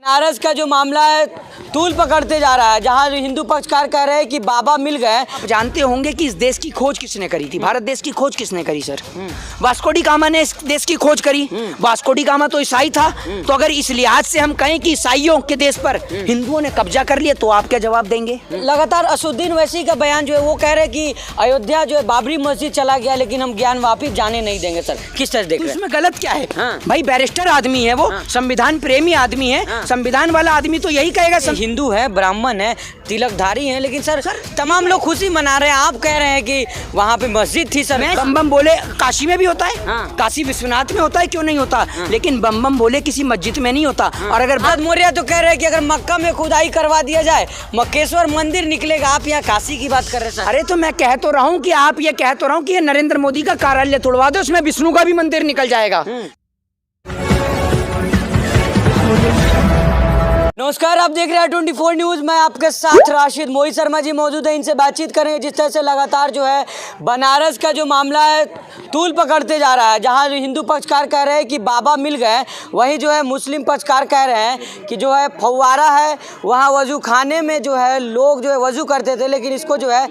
बनारस का जो मामला है तूल पकड़ते जा रहा है, जहां हिंदू पक्षकार कह रहे हैं कि बाबा मिल गए। आप जानते होंगे कि इस देश की खोज किसने करी थी? भारत देश की खोज किसने करी सर? वास्को डी गामा ने इस देश की खोज करी। वास्को डी गामा तो ईसाई था, तो अगर इस लिहाज से हम कहें कि ईसाइयों के देश पर हिंदुओं ने कब्जा कर लिया तो आप क्या जवाब देंगे? लगातार असुद्दीन ओवैसी का बयान जो है वो कह रहे हैं कि अयोध्या जो है बाबरी मस्जिद चला गया, लेकिन हम ज्ञान वापिस जाने नहीं देंगे। सर किस तरह देख रहे हैं? उसमें गलत क्या है? हाँ। भाई बैरिस्टर आदमी है वो, संविधान प्रेमी आदमी है। संविधान वाला आदमी तो यही कहेगा हिंदू है, ब्राह्मण है, तिलकधारी है, लेकिन सर तमाम लोग खुशी मना रहे हैं। आप कह रहे हैं कि वहाँ पे मस्जिद थी। सर बम बम बोले काशी में भी होता है, हाँ। काशी विश्वनाथ में होता है, क्यों नहीं होता? लेकिन बम बम बोले किसी मस्जिद में नहीं होता। और अगर मौर्य तो कह रहे हैं कि अगर मक्का में खुदाई करवा दिया जाए मक्केश्वर मंदिर निकलेगा। आप यहाँ काशी की बात कर रहे हैं सर। अरे तो मैं कह तो रहा हूँ कि आप ये कह तो रहा हूँ कि ये नरेंद्र मोदी का कार्यालय तोड़वा दो, उसमें विष्णु का भी मंदिर निकल जाएगा। नमस्कार, आप देख रहे हैं 24 न्यूज। मैं आपके साथ राशिद। मोहित शर्मा जी मौजूद है, इनसे बातचीत करेंगे। जिस तरह से लगातार जो है बनारस का जो मामला है तूल पकड़ते जा रहा है, जहां हिंदू पक्षकार कह रहे हैं कि बाबा मिल गए, वहीं जो है मुस्लिम पक्षकार कह रहे हैं कि जो है फव्वारा है वहां वजू खाने में जो है लोग जो है वजू करते थे, लेकिन इसको जो है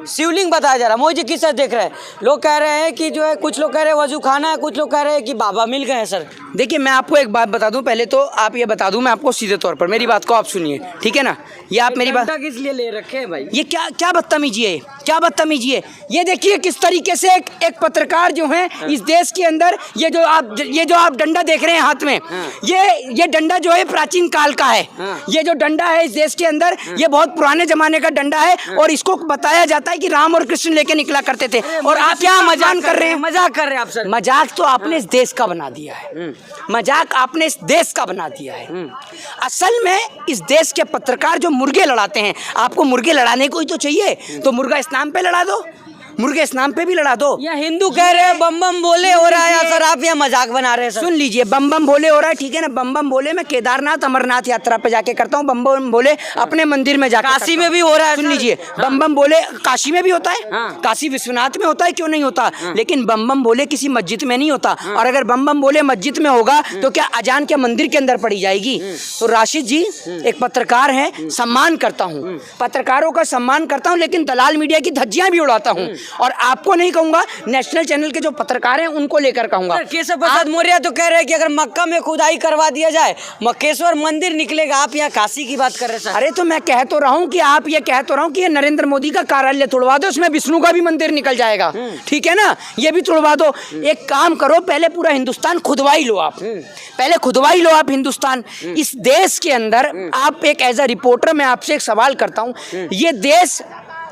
शिवलिंग बताया जा रहा है। मोहित जी किस तरह देख रहे हैं? लोग कह रहे हैं कि जो है कुछ लोग कह रहे हैं वजू खाना है, कुछ लोग कह रहे हैं कि बाबा मिल गए हैं। सर देखिए, मैं आपको एक बात बता दूं, पहले तो आप ये बता दूं मैं आपको सीधे तौर पर, मेरी बात को आप सुनिए, ठीक है ना? ये आप मेरी बात किस लिए ले रखे हैं भाई? ये क्या बदतमीजी है, क्या बदतमीजी है? ये देखिए किस तरीके से एक पत्रकार जो है इस देश के अंदर, ये जो आप डंडा देख रहे हैं हाथ में, ये डंडा जो है प्राचीन काल का है। ये जो डंडा है इस देश के अंदर, ये बहुत पुराने जमाने का डंडा है, और इसको बताया जाता है कि राम और कृष्ण लेके निकला करते थे। और आप क्या मजाक कर रहे हैं? मजाक कर रहे हैं आप सर। मजाक तो आपने इस देश का बना दिया है, मजाक आपने इस देश का बना दिया है। असल में इस देश के पत्रकार जो मुर्गे लड़ाते हैं, आपको मुर्गे लड़ाने को ही तो चाहिए, तो मुर्गा इस्लाम पे लड़ा दो, मुर्गे इस्लाम पे भी लड़ा दो। या हिंदू कह रहे हैं बम बम बोले हो रहा है सर, आप यहाँ मजाक बना रहे हैं सर। सुन लीजिए, बम बम बोले हो रहा है, ठीक है ना? बम बम बोले मैं केदारनाथ अमरनाथ यात्रा पे जाके करता हूँ, बम बम बोले अपने मंदिर में जाके, काशी में भी हो रहा है। सुन लीजिए, बम बम बोले काशी में भी होता है, काशी विश्वनाथ में होता है, क्यों नहीं होता? लेकिन बम बम बोले किसी मस्जिद में नहीं होता। और अगर बम बम बोले मस्जिद में होगा तो क्या अजान के मंदिर के अंदर पड़ी जाएगी? तो राशिद जी एक पत्रकार है, सम्मान करता हूँ, पत्रकारों का सम्मान करता हूँ, लेकिन दलाल मीडिया की धज्जियां भी उड़ाता हूँ। और आपको नहीं कहूंगा, नेशनल चैनल के जो पत्रकार हैं उनको लेकर कहूंगा। केशव प्रसाद मौर्य तो कह रहे हैं कि अगर मक्का में खुदाई करवा दिया जाए मक्केश्वर मंदिर निकलेगा। आप यहाँ काशी की बात कर रहे हैं सर। अरे तो मैं कह तो रहा हूँ कि आप ये कह तो रहा हूँ कि ये नरेंद्र मोदी का कार्यालय तोड़वा दो, उसमें विष्णु का भी मंदिर निकल जाएगा, ठीक है ना? ये भी तोड़वा दो। एक काम करो, पहले पूरा हिंदुस्तान खुदवाई लो आप, पहले खुदवाई लो आप हिंदुस्तान। इस देश के अंदर आप एक एज अ रिपोर्टर मैं आपसे एक सवाल करता हूँ, ये देश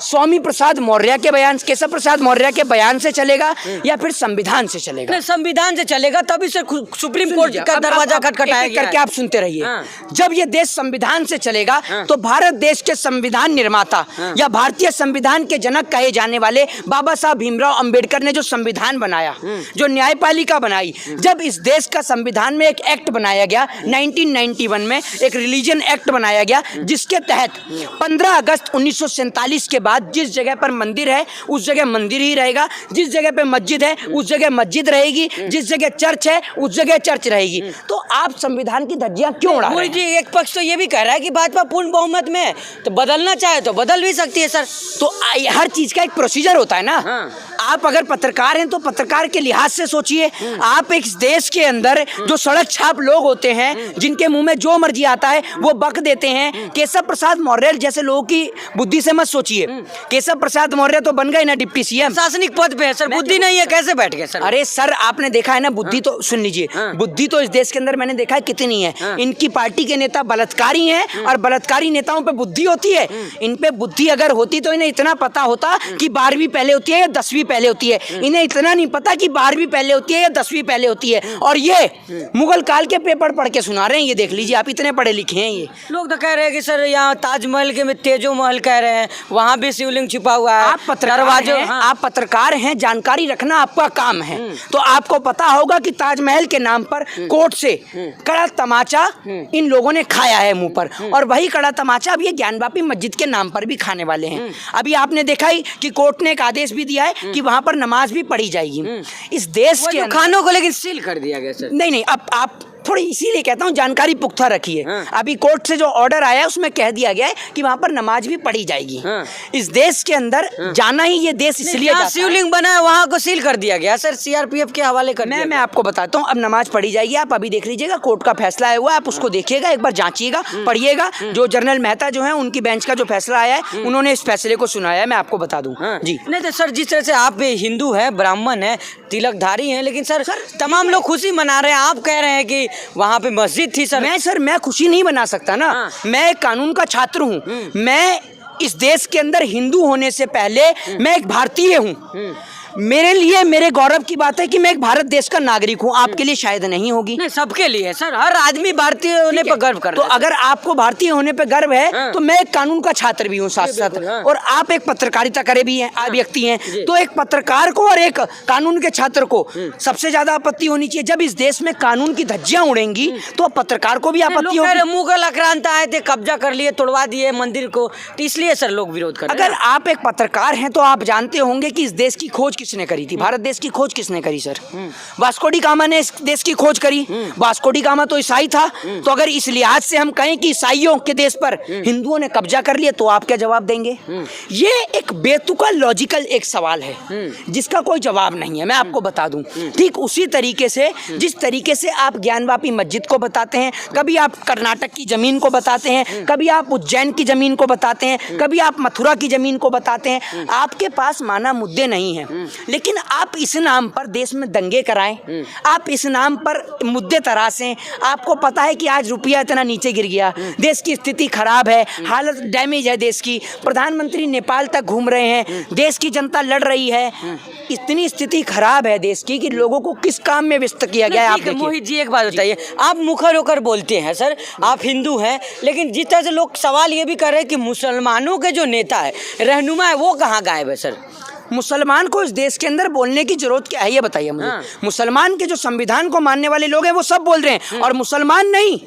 स्वामी प्रसाद मौर्य के बयान, केशव प्रसाद मौर्य के बयान से चलेगा या फिर संविधान से चलेगा? संविधान से चलेगा, तभी से सुप्रीम कोर्ट का दरवाजा खटखटाया गया करके आप सुनते रहिए। जब ये देश संविधान से चलेगा तो भारत देश के संविधान निर्माता या भारतीय संविधान के जनक कहे जाने वाले बाबा साहब भीमराव अंबेडकर ने जो संविधान बनाया, जो न्यायपालिका बनाई, जब इस देश का संविधान में एक एक्ट बनाया गया 1991 में, एक रिलीजन एक्ट बनाया गया, जिसके तहत 15 अगस्त 1947 के बाद जिस जगह पर मंदिर है उस जगह मंदिर ही रहेगा, जिस जगह पे मस्जिद है उस जगह मस्जिद रहेगी, जिस जगह चर्च है उस जगह चर्च रहेगी। तो आप संविधान की धज्जियां क्यों उड़ा रहे हैं? जी एक पक्ष तो ये भी कह रहा है कि भाजपा पूर्ण बहुमत में है, तो बदलना चाहे तो बदल भी सकती है सर। तो हर चीज का एक प्रोसीजर होता है ना। आप अगर पत्रकार हैं तो पत्रकार के लिहाज से सोचिए। आप एक देश के अंदर जो सड़क छाप लोग होते हैं, जिनके मुंह में जो मर्जी आता है वो बक देते हैं, केशव प्रसाद मौर्य जैसे लोगों की बुद्धि से मत सोचिए। केशव प्रसाद मौर्य तो बन गए ना डिप्टी सीएम, शासनिक पद पे है सर, बुद्धि नहीं है, कैसे बैठ गए सर? अरे सर आपने देखा है ना, बुद्धि तो सुन लीजिए, बुद्धि तो इस देश के अंदर मैंने देखा है कितनी है। इनकी पार्टी के नेता बलात्कारी हैं, और बलात्कारी नेताओं पे बुद्धि होती है। इन पे बुद्धि अगर होती तो इन्हें इतना पता होता कि 12वीं पहले होती है या 10वीं पहले होती है। इन्हें इतना नहीं पता कि 12वीं पहले होती है या 10वीं पहले होती है। और ये मुगल काल के पेपर पढ़ के सुना रहे हैं, ये देख लीजिए, आप इतने पढ़े लिखे हैं। ये लोग तो कह रहे हैं कि सर यहाँ ताजमहल के में तेजो महल कह रहे हैं, वहाँ भी शिवलिंग छिपा हुआ है। आप पत्रकार हैं, जानकारी रखना आपका काम है। तो आपको पता होगा कि ताजमहल के नाम पर कोर्ट से कड़ा तमाचा इन लोगों ने खाया है मुंह पर, और वही कड़ा तमाचा अब ये ज्ञानवापी मस्जिद के नाम पर भी खाने वाले हैं। अभी आपने देखा ही कि कोर्ट ने एक आदेश भी दिया है कि वहां पर नमाज भी पढ़ी जाएगी। इस देश के खानों को लेकिन सील कर दिया गया सर। नहीं, अब आप थोड़ी इसीलिए कहता हूँ जानकारी पुख्ता रखिए। अभी कोर्ट से जो ऑर्डर आया है उसमें कह दिया गया है कि वहां पर नमाज भी पढ़ी जाएगी। इस देश के अंदर जाना ही ये देश इसलिए जाता है। शिवलिंग बना है वहां को सील कर दिया गया सर, सीआरपीएफ के हवाले कर दिया। मैं आपको बताता हूँ, अब नमाज पढ़ी जाएगी, आप अभी देख लीजिएगा, कोर्ट का फैसला आया हुआ, आप उसको देखिएगा, एक बार जांचिएगा, पढ़िएगा। जो जनरल मेहता जो है उनकी बेंच का जो फैसला आया है, उन्होंने इस फैसले को सुनाया है, मैं आपको बता दूं। जी नहीं तो सर, जिस तरह से आप हिंदू हैं, ब्राह्मण हैं, तिलकधारी हैं, लेकिन सर तमाम लोग खुशी मना रहे हैं, आप कह रहे हैं कि वहाँ पे मस्जिद थी। सर मैं खुशी नहीं मना सकता ना, मैं एक कानून का छात्र हूँ। मैं इस देश के अंदर हिंदू होने से पहले मैं एक भारतीय हूँ। मेरे लिए मेरे गौरव की बात है कि मैं एक भारत देश का नागरिक हूँ। आपके लिए शायद नहीं होगी। नहीं, सबके लिए सर, हर आदमी भारतीय होने पर गर्व कर रहा है। तो अगर आपको भारतीय होने पर गर्व है तो मैं एक कानून का छात्र भी हूँ साथ साथ, और आप एक पत्रकारिता करे भी हैं, व्यक्ति हैं। तो एक पत्रकार को और एक कानून के छात्र को सबसे ज्यादा आपत्ति होनी चाहिए। जब इस देश में कानून की धज्जियां उड़ेंगी तो पत्रकार को भी आपत्ति होगी। मुगल आक्रांत आए थे, कब्जा कर लिए, तोड़वा दिए मंदिर को, तो इसलिए सर लोग विरोध कर रहे हैं। अगर आप एक पत्रकार हैं तो आप जानते होंगे कि इस देश की खोज किसने करी थी। भारत देश की खोज किसने करी सर? वास्को डी गामा ने इस देश की खोज करी। वास्को डी गामा तो ईसाई था। तो अगर इस लिहाज से हम कहें कि ईसाइयों के देश पर हिंदुओं ने कब्जा कर लिया, तो आप क्या जवाब देंगे? ये एक बेतुका लॉजिकल एक सवाल है जिसका कोई जवाब नहीं है, मैं आपको बता दूं। ठीक उसी तरीके से जिस तरीके से आप ज्ञानवापी मस्जिद को बताते हैं, कभी आप कर्नाटक की जमीन को बताते हैं, कभी आप उज्जैन की जमीन को बताते हैं, कभी आप मथुरा की जमीन को बताते हैं। आपके पास माना मुद्दे नहीं है, लेकिन आप इस नाम पर देश में दंगे कराएं, आप इस नाम पर मुद्दे तरासें। आपको पता है कि आज रुपया इतना नीचे गिर गया, देश की स्थिति खराब है, हालत डैमेज है देश की। प्रधानमंत्री नेपाल तक घूम रहे हैं, देश की जनता लड़ रही है। इतनी स्थिति खराब है देश की कि लोगों को किस काम में व्यस्त किया गया है। आप देखिए मोहित जी, एक बात बताइए, आप मुखर होकर बोलते हैं सर, आप हिंदू हैं, लेकिन जिस तरह से लोग सवाल ये भी कर रहे हैं कि मुसलमानों के जो नेता है, रहनुमा है, वो कहाँ गायब है सर? मुसलमान को इस देश के अंदर बोलने की जरूरत क्या है, ये बताइए मुझे। मुसलमान के जो संविधान को मानने वाले लोग हैं वो सब बोल रहे हैं, और मुसलमान नहीं,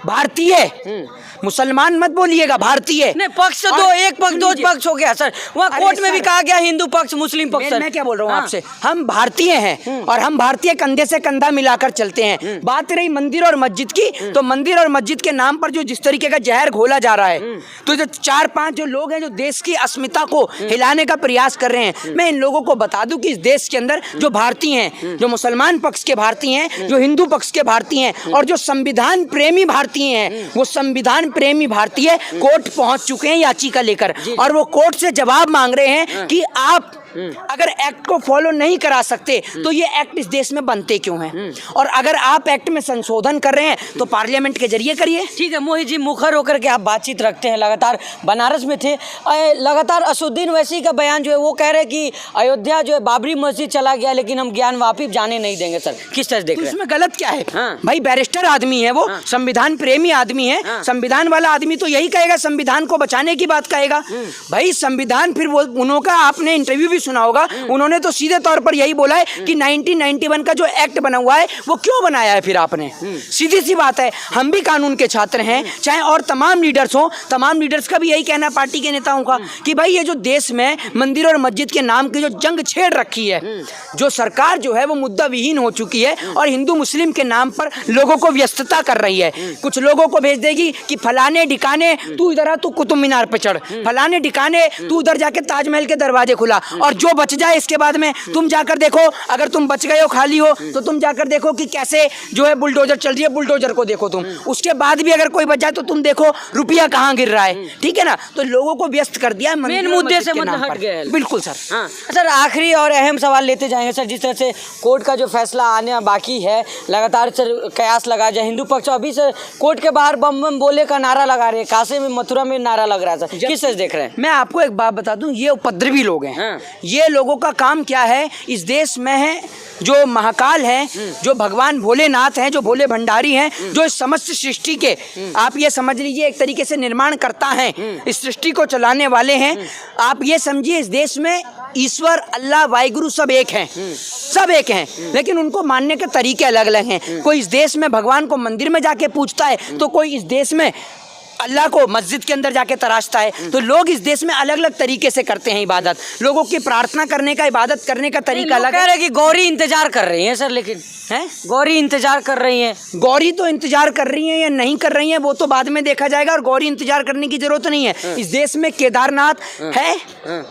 भारतीय। मुसलमान मत बोलिएगा, भारतीय। नहीं, पक्ष दो, एक पक्ष दो पक्ष हो गया सर। वहाँ कोर्ट में भी कहा गया हिंदू पक्ष, मुस्लिम पक्ष। मैं क्या बोल रहा हूँ आपसे, हम भारतीय हैं और हम भारतीय कंधे से कंधा मिलाकर चलते हैं। बात रही मंदिर और मस्जिद की, तो मंदिर और मस्जिद के नाम पर जो जिस तरीके का जहर घोला जा रहा है, तो जो 4-5 जो लोग हैं जो देश की अस्मिता को हिलाने का प्रयास कर रहे हैं, मैं इन लोगों को बता दूं कि इस देश के अंदर जो भारतीय हैं, जो मुसलमान पक्ष के भारतीय हैं, जो हिंदू पक्ष के भारतीय हैं, और जो संविधान प्रेमी भारतीय हैं, वो संविधान प्रेमी भारतीय कोर्ट पहुंच चुके हैं याचिका लेकर, और वो कोर्ट से जवाब मांग रहे हैं कि आप अगर एक्ट को फॉलो नहीं करा सकते तो ये एक्ट इस देश में बनते क्यों हैं, और अगर आप एक्ट में संशोधन कर रहे हैं तो पार्लियामेंट के जरिए करिए। ठीक है मोहित जी, मुखर होकर के आप बातचीत रखते हैं, लगातार बनारस में थे, लगातार असुद्दीन ओवैसी का बयान जो है वो कह रहे हैं कि अयोध्या जो है बाबरी मस्जिद चला गया, लेकिन हम ज्ञान वापी जाने नहीं देंगे। सर किस तरह देख रहे हैं? इसमें गलत क्या है? भाई बैरिस्टर आदमी है वो, संविधान प्रेमी आदमी है। संविधान वाला आदमी तो यही कहेगा, संविधान को बचाने की बात कहेगा। भाई संविधान, फिर वो उनका आपने इंटरव्यू भी सुना होगा, उन्होंने तो सीधे तौर पर यही बोला है कि 1991 का जो एक्ट बना हुआ है वो क्यों बनाया है फिर आपने। सीधी सी बात है, हम भी कानून के छात्र हैं, चाहे और तमाम लीडर्स हो, तमाम लीडर्स का भी यही कहना है, पार्टी के नेताओं का, कि भाई ये जो देश में मंदिर और मस्जिद के नाम की जो जंग छेड़ रखी है, जो सरकार जो है वो मुद्दा विहीन हो चुकी है और हिंदू मुस्लिम के नाम पर लोगों को व्यस्तता कर रही है। कुछ लोगों को भेज देगी कि फलाने ठिकाने तू इधर आ, तू कुतुब मीनार पे चढ़, फलाने ठिकाने तू उधर जाके ताजमहल के दरवाजे खुला, और जो बच जाए इसके बाद में तुम जाकर देखो, अगर तुम बच गए हो, खाली हो, तो तुम जाकर देखो कि कैसे जो है बुलडोजर चल रही है, बुलडोजर को देखो तुम। उसके बाद भी अगर कोई बच जाए तो तुम देखो रुपया कहाँ गिर रहा है। ठीक है ना, तो लोगों को व्यस्त कर दिया मेन मुद्दे से मतलब हट गए। बिल्कुल सर। हाँ सर, आखिरी और अहम सवाल लेते जाएंगे सर, जिस तरह से कोर्ट का जो फैसला आने बाकी है, लगातार सर कयास लगा जाए हिंदू पक्ष, अभी सर कोर्ट के बाहर बम बम बोले का नारा लगा रहे हैं, काशी में मथुरा में नारा लग रहा है सर, किस तरह देख रहे हैं? मैं आपको एक बात बता दूं, ये उपद्रवी लोग हैं। ये लोगों का काम क्या है, इस देश में है जो महाकाल है, जो भगवान भोलेनाथ हैं, जो भोले भंडारी हैं, जो इस समस्त सृष्टि के, आप ये समझ लीजिए एक तरीके से निर्माण करता है, इस सृष्टि को चलाने वाले हैं। आप ये समझिए इस देश में ईश्वर, अल्लाह, वाहिगुरु सब एक हैं, सब एक हैं, लेकिन उनको मानने के तरीके अलग अलग हैं। कोई इस देश में भगवान को मंदिर में जाके पूजता है, तो कोई इस देश में अल्लाह को मस्जिद के अंदर जाके तराशता है। तो लोग इस देश में अलग अलग तरीके से करते हैं इबादत। लोगों की प्रार्थना करने का, इबादत करने का तरीका अलग कह है। रहे हैं कि गौरी इंतजार कर रही है सर, लेकिन हैं? गौरी इंतजार कर रही है। गौरी तो इंतजार कर रही है या नहीं कर रही है वो तो बाद में देखा जाएगा, और गौरी इंतजार करने की जरूरत नहीं है। इस देश में केदारनाथ है,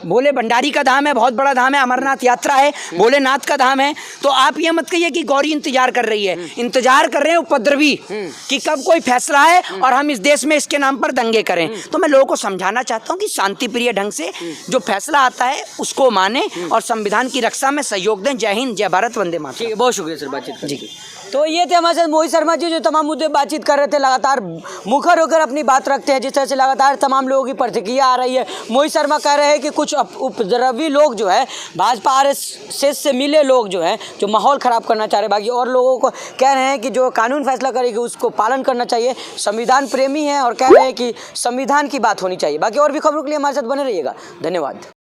भोले भंडारी का धाम है, बहुत बड़ा धाम है, अमरनाथ यात्रा है, भोलेनाथ का धाम है। तो आप ये मत कहिए कि गौरी इंतजार कर रही है। इंतजार कर रहे हैं उपद्रवी कि कब कोई फैसला है और हम इस देश में इसके नाम पर दंगे करें। तो मैं लोगों को समझाना चाहता हूँ कि शांति प्रिय ढंग से जो फैसला आता है उसको माने और संविधान की रक्षा में सहयोग दें। जय हिंद, जय भारत, वंदे मातरम। ठीक है, बहुत शुक्रिया सर बातचीत करने के लिए। तो ये थे हमारे साथ मोहित शर्मा जी, जो तमाम मुद्दे बातचीत कर रहे थे, लगातार मुखर होकर अपनी बात रखते हैं। जिस तरह से लगातार तमाम लोगों की प्रतिक्रिया आ रही है, मोहित शर्मा कह रहे हैं कि कुछ उपद्रवी लोग जो है, भाजपा आरएसएस से मिले लोग जो हैं, जो माहौल ख़राब करना चाह रहे हैं। बाकी और लोगों को कह रहे हैं कि जो कानून फैसला करेगी उसको पालन करना चाहिए, संविधान प्रेमी हैं और कह रहे हैं कि संविधान की बात होनी चाहिए। बाकी और भी खबरों के लिए हमारे साथ बने रहिएगा। धन्यवाद।